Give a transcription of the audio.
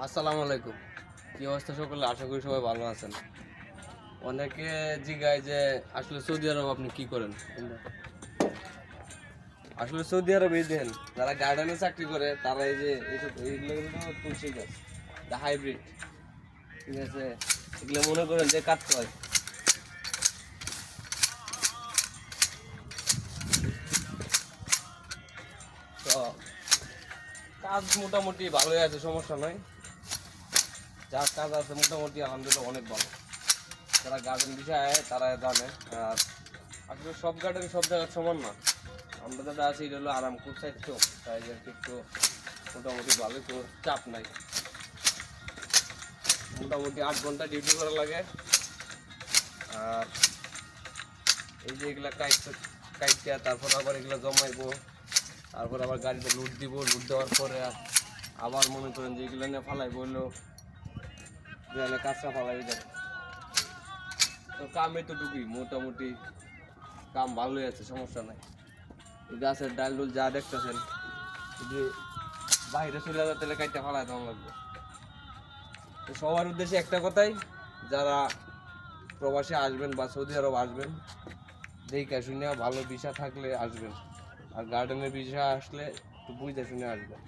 আসসালামু আলাইকুম। কি অবস্থা সকলে? আশা করি সবাই ভালো আছেন। অনেকে জিজ্ঞাসা যে আসলে সৌদি আরব আপনি কি করেন? আসলে সৌদি আরব এই দেন যারা গার্ডেনে চাকরি করে তারা এই যে এইগুলো কিন্তু তুলসী গাছ, দা হাইব্রিড, ঠিক আছে, এগুলো মনে করেন যে কাটতে হয়। তো কাজ মোটামুটি ভালোই আছে, সমস্যা নয়। যা কাজ আছে মোটামুটি আলহামদুলিল্লাহ অনেক ভালো। যারা গার্ডেন বিষয়ে তারা জানে। আর আসলে সব গার্ডেন সব জায়গায় সমান না। আমরা যেটা আছি এটা হলো আরামপুর সাইড, তো তাই একটু মোটামুটি ভালো, তো চাপ নাই। মোটামুটি 8 ঘন্টা ডিউটি করা লাগে। আর এই যে এগুলা কাইটটা তারপর আবার এগুলো জমাইবো, তারপর আবার গাড়িতে লুট দিব, লুট দেওয়ার পরে আবার মনে করেন যে এগুলো নিয়ে ফালাই বললো যে কাঁচরা ফালাই যাবে। তো কামে তো ঢুকি, মোটামুটি কাম ভালোই আছে, সমস্যা নাই। এই গাছের ডাল ডুল যা দেখতেছেন যদি বাইরে চলে যায় তাহলে কাইটটা ফালাই দেওয়া লাগবে। তো সবার উদ্দেশ্যে একটা কথাই, যারা প্রবাসে আসবেন বা সৌদি আরব আসবেন, দেখে শুনে ভালো ভিসা থাকলে আসবেন। আর গার্ডেনের ভিসা আসলে একটু বুঝে শুনে আসবেন।